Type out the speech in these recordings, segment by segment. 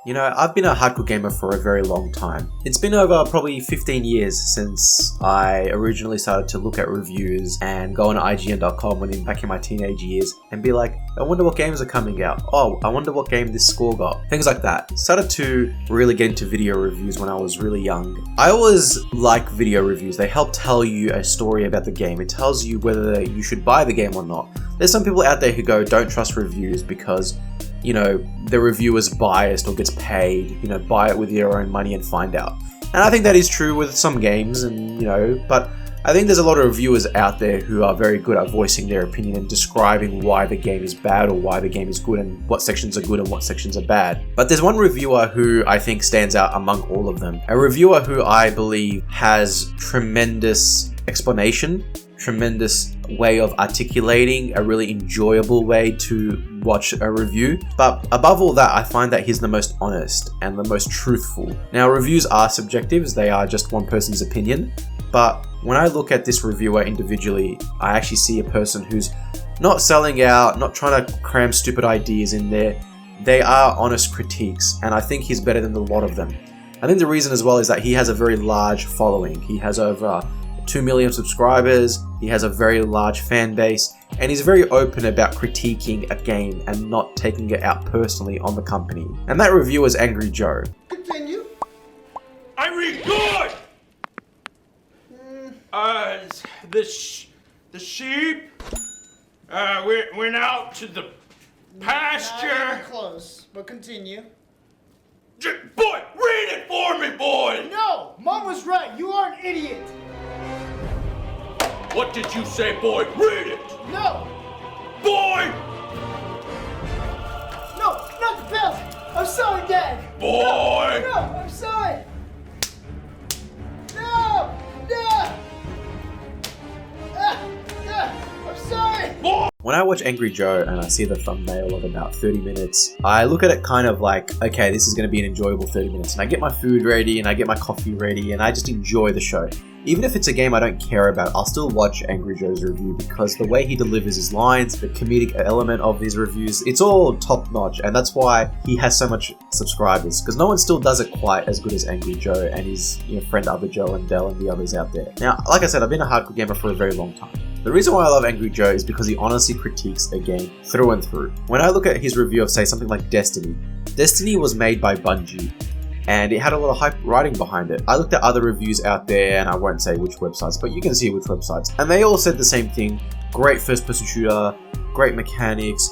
You know, I've been a hardcore gamer for a very long time. It's been over probably 15 years since I originally started to look at reviews and go on IGN.com back in my teenage years and be like, I wonder what games are coming out. Oh, I wonder what game this score got. Things like that. Started to really get into video reviews when I was really young. I always like video reviews. They help tell you a story about the game. It tells you whether you should buy the game or not. There's some people out there who go, don't trust reviews because, you know, the reviewer's biased or gets paid, you know, buy it with your own money and find out. And I think that is true with some games and, you know, but I think there's a lot of reviewers out there who are very good at voicing their opinion and describing why the game is bad or why the game is good and what sections are good and what sections are bad. But there's one reviewer who I think stands out among all of them. A reviewer who I believe has tremendous explanation, tremendous way of articulating, a really enjoyable way to watch a review. But above all that, I find that he's the most honest and the most truthful. Now, reviews are subjective, they are just one person's opinion. But when I look at this reviewer individually, I actually see a person who's not selling out, not trying to cram stupid ideas in there. They are honest critiques, and I think he's better than a lot of them. I think the reason as well is that he has a very large following. He has over 2 million subscribers, he has a very large fan base, and he's very open about critiquing a game and not taking it out personally on the company. And that reviewer is Angry Joe. Continue. I read good! The sheep went out to the pasture. Not even close, but continue. Boy, read it for me, boy! No! Mom was right. You are an idiot. What did you say, boy? Read it! No! Boy! No, not the belt! I'm sorry, Dad! Boy! No, I'm sorry! No! No! I'm sorry! Boy! When I watch Angry Joe and I see the thumbnail of about 30 minutes, I look at it kind of like, okay, this is going to be an enjoyable 30 minutes. And I get my food ready and I get my coffee ready and I just enjoy the show. Even if it's a game I don't care about, I'll still watch Angry Joe's review because the way he delivers his lines, the comedic element of his reviews, it's all top notch, and that's why he has so much subscribers, because no one still does it quite as good as Angry Joe and his friend Other Joe and Dell and the others out there. Now, like I said, I've been a hardcore gamer for a very long time. The reason why I love Angry Joe is because he honestly critiques a game through and through. When I look at his review of, say, something like Destiny, Destiny was made by Bungie, and it had a lot of hype writing behind it. I looked at other reviews out there, and I won't say which websites, but you can see which websites. And they all said the same thing. Great first-person shooter, great mechanics,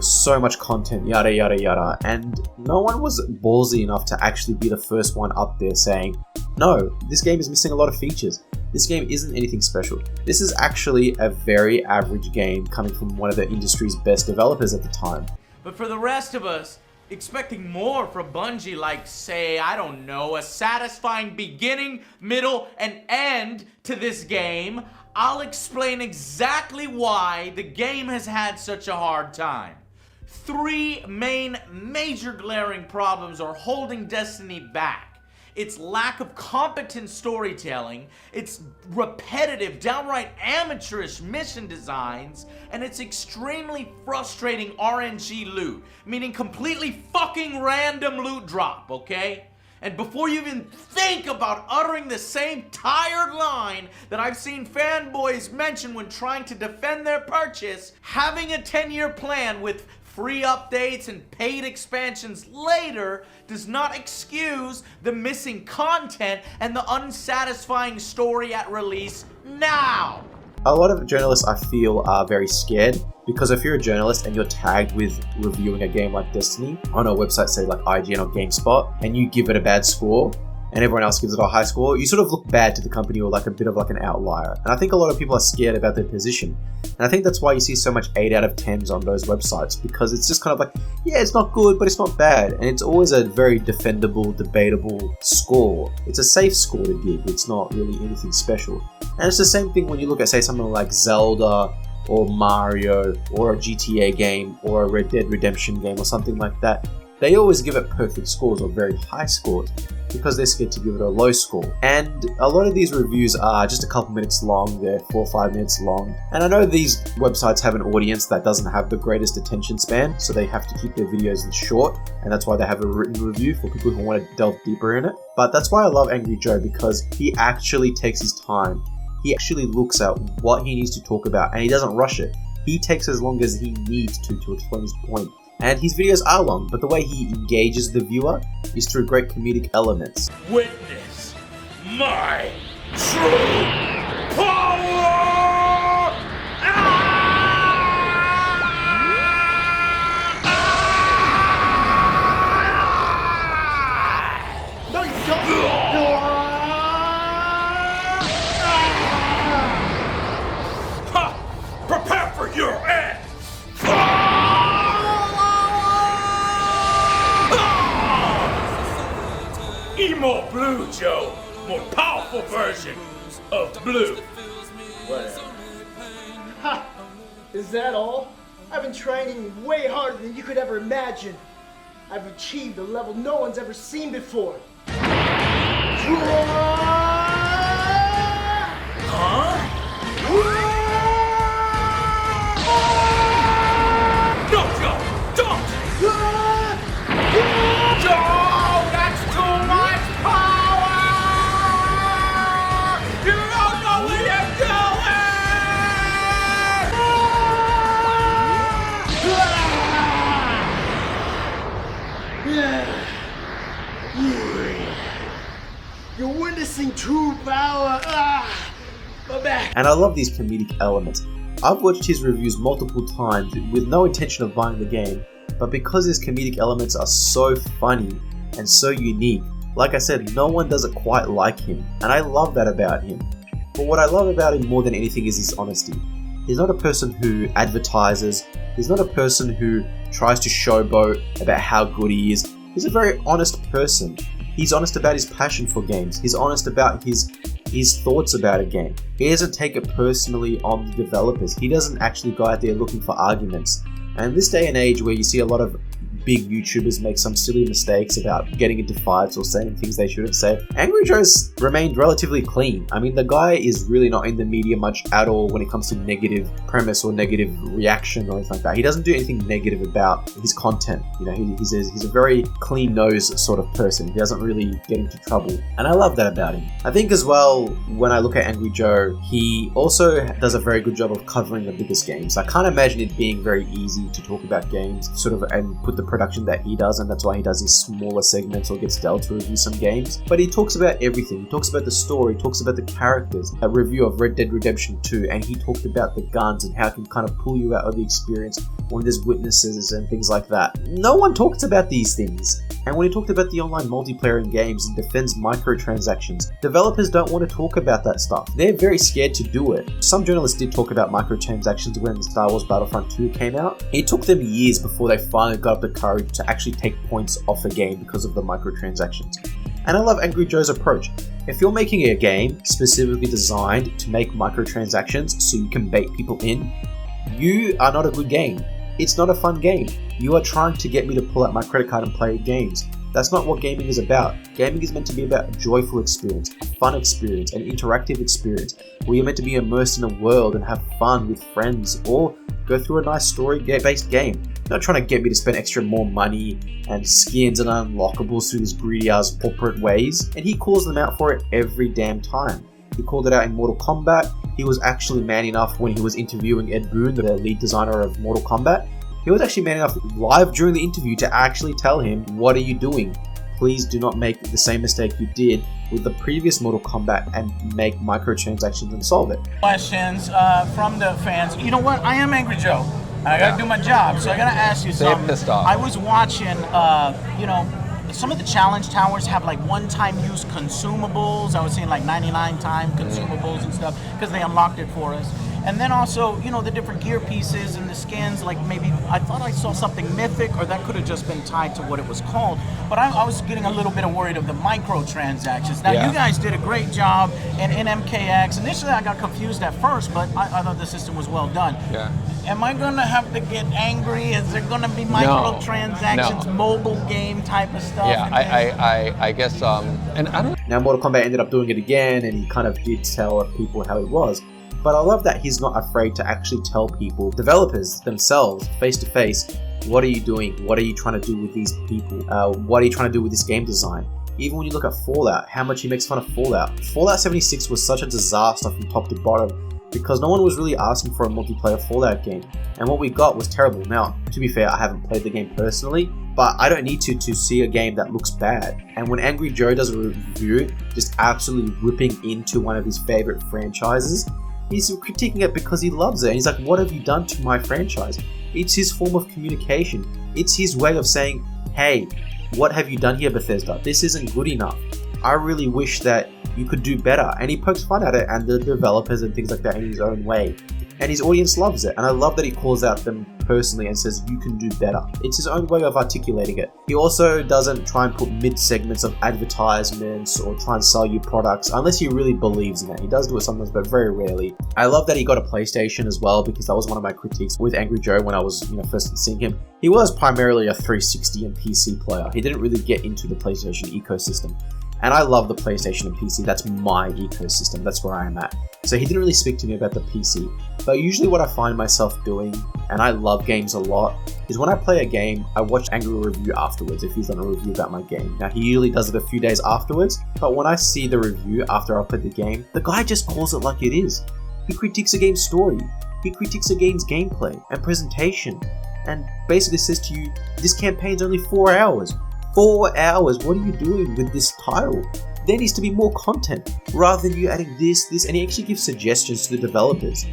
so much content, yada, yada, yada. And no one was ballsy enough to actually be the first one up there saying, no, this game is missing a lot of features. This game isn't anything special. This is actually a very average game coming from one of the industry's best developers at the time. But for the rest of us, expecting more from Bungie, like, say, I don't know, a satisfying beginning, middle, and end to this game, I'll explain exactly why the game has had such a hard time. 3 major glaring problems are holding Destiny back. Its lack of competent storytelling, its repetitive, downright amateurish mission designs, and its extremely frustrating RNG loot, meaning completely fucking random loot drop, okay? And before you even think about uttering the same tired line that I've seen fanboys mention when trying to defend their purchase, having a 10-year plan with free updates and paid expansions later does not excuse the missing content and the unsatisfying story at release now. A lot of journalists, I feel, are very scared because if you're a journalist and you're tagged with reviewing a game like Destiny on a website, say like IGN or GameSpot, and you give it a bad score and everyone else gives it a high score, you sort of look bad to the company or like a bit of like an outlier. And I think a lot of people are scared about their position. And I think that's why you see so much 8 out of 10s on those websites, because it's just kind of like, yeah, it's not good, but it's not bad. And it's always a very defendable, debatable score. It's a safe score to give. It's not really anything special. And it's the same thing when you look at, say, something like Zelda or Mario or a GTA game or a Red Dead Redemption game or something like that. They always give it perfect scores or very high scores. because they're scared to give it a low score. And a lot of these reviews are just a couple minutes long, they're 4 or 5 minutes long. And I know these websites have an audience that doesn't have the greatest attention span, so they have to keep their videos short, and that's why they have a written review for people who want to delve deeper in it. But that's why I love Angry Joe, because he actually takes his time. He actually looks at what he needs to talk about, and he doesn't rush it. He takes as long as he needs to explain his point. And his videos are long, but the way he engages the viewer is through great comedic elements. Witness my true power! No, you don't. Ha! Prepare for your end! Emo Blue Joe, more powerful version of Blue. Whatever. Ha! Is that all? I've been training way harder than you could ever imagine. I've achieved a level no one's ever seen before. No, Joe, don't! Joe, that's too much power! You don't know what you're You're witnessing true power. My back. And I love these comedic elements. I've watched his reviews multiple times with no intention of buying the game, but because his comedic elements are so funny and so unique, like I said, no one does it quite like him, and I love that about him. But what I love about him more than anything is his honesty. He's not a person who advertises, he's not a person who tries to showboat about how good he is. He's a very honest person. He's honest about his passion for games. He's honest about his thoughts about a game. He doesn't take it personally on the developers. He doesn't actually go out there looking for arguments. And this day and age where you see a lot of big YouTubers make some silly mistakes about getting into fights or saying things they shouldn't say, Angry Joe's remained relatively clean. I mean, the guy is really not in the media much at all when it comes to negative premise or negative reaction or anything like that. He doesn't do anything negative about his content. You know, he's a very clean-nosed sort of person. He doesn't really get into trouble. And I love that about him. I think as well, when I look at Angry Joe, he also does a very good job of covering the biggest games. I can't imagine it being very easy to talk about games sort of and put the production that he does, and that's why he does his smaller segments or gets Dell to review some games. But he talks about everything. He talks about the story, he talks about the characters. A review of Red Dead Redemption 2, and he talked about the guns and how it can kind of pull you out of the experience when there's witnesses and things like that. No one talks about these things. And when he talked about the online multiplayer in games and defends microtransactions, developers don't want to talk about that stuff. They're very scared to do it. Some journalists did talk about microtransactions when Star Wars Battlefront 2 came out. It took them years before they finally got up the courage to actually take points off a game because of the microtransactions. And I love Angry Joe's approach. If you're making a game specifically designed to make microtransactions so you can bait people in, you are not a good game. It's not a fun game. You are trying to get me to pull out my credit card and play games. That's not what gaming is about. Gaming is meant to be about a joyful experience, a fun experience, an interactive experience, where you're meant to be immersed in a world and have fun with friends, or go through a nice story-based game. You're not trying to get me to spend extra more money and skins and unlockables through these greedy-ass corporate ways, and he calls them out for it every damn time. He called it out in Mortal Kombat. He was actually man enough when he was interviewing Ed Boon, the lead designer of Mortal Kombat. He was actually man enough live during the interview to actually tell him, what are you doing? Please do not make the same mistake you did with the previous Mortal Kombat and make microtransactions and solve it. Questions from the fans. You know what? I am Angry Joe. I gotta do my job, so I gotta ask you something. Pissed off. I was watching, some of the challenge towers have like one-time use consumables. I was seeing like 99-time consumables and stuff because they unlocked it for us. And then also, the different gear pieces and the skins, like maybe I thought I saw something mythic, or that could have just been tied to what it was called. But I was getting a little bit worried of the microtransactions. Now, you guys did a great job in MKX. Initially, I got confused at first, but I thought the system was well done. Yeah. am I gonna have to get angry? Is there gonna be microtransactions, mobile game type of stuff? Yeah, I guess, and I don't. Now, Mortal Kombat ended up doing it again, and he kind of did tell people how he was. But I love that he's not afraid to actually tell people, developers themselves, face to face, what are you doing? What are you trying to do with these people? What are you trying to do with this game design? Even when you look at Fallout, how much he makes fun of Fallout. Fallout 76 was such a disaster from top to bottom because no one was really asking for a multiplayer Fallout game. And what we got was terrible. Now, to be fair, I haven't played the game personally, but I don't need to see a game that looks bad. And when Angry Joe does a review, just absolutely ripping into one of his favorite franchises, he's critiquing it because he loves it. And he's like, what have you done to my franchise? It's his form of communication. It's his way of saying, hey, what have you done here, Bethesda? This isn't good enough. I really wish that you could do better. And he pokes fun at it and the developers and things like that in his own way. And his audience loves it. And I love that he calls out them personally and says, you can do better. It's his own way of articulating it. He also doesn't try and put mid-segments of advertisements or try and sell you products unless he really believes in it. He does do it sometimes, but very rarely. I love that he got a PlayStation as well, because that was one of my critiques with Angry Joe when I was first seeing him. He was primarily a 360 and PC player. He didn't really get into the PlayStation ecosystem. And I love the PlayStation and PC. That's my ecosystem. That's where I am at. So he didn't really speak to me about the PC. But usually what I find myself doing, and I love games a lot, is when I play a game, I watch Angry review afterwards if he's done a review about my game. Now, he usually does it a few days afterwards, but when I see the review after I played the game, the guy just calls it like it is. He critiques a game's story. He critiques a game's gameplay and presentation, and basically says to you, this campaign's only 4 hours. 4 hours, what are you doing with this title? There needs to be more content, rather than you adding this, and he actually gives suggestions to the developers.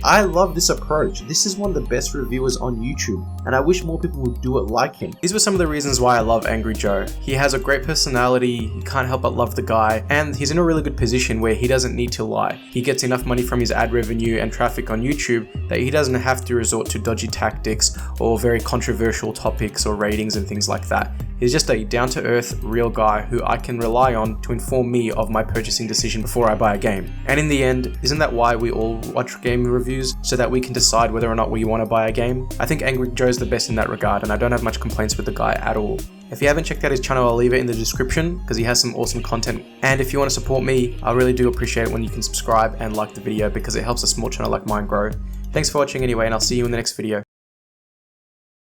I love this approach. This is one of the best reviewers on YouTube, and I wish more people would do it like him. These were some of the reasons why I love Angry Joe. He has a great personality, you can't help but love the guy, and he's in a really good position where he doesn't need to lie. He gets enough money from his ad revenue and traffic on YouTube that he doesn't have to resort to dodgy tactics or very controversial topics or ratings and things like that. He's just a down-to-earth, real guy who I can rely on to inform me of my purchasing decision before I buy a game. And in the end, isn't that why we all watch game reviews? So that we can decide whether or not we want to buy a game? I think Angry Joe's the best in that regard, and I don't have much complaints with the guy at all. If you haven't checked out his channel, I'll leave it in the description because he has some awesome content. And if you want to support me, I really do appreciate it when you can subscribe and like the video because it helps a small channel like mine grow. Thanks for watching anyway, and I'll see you in the next video.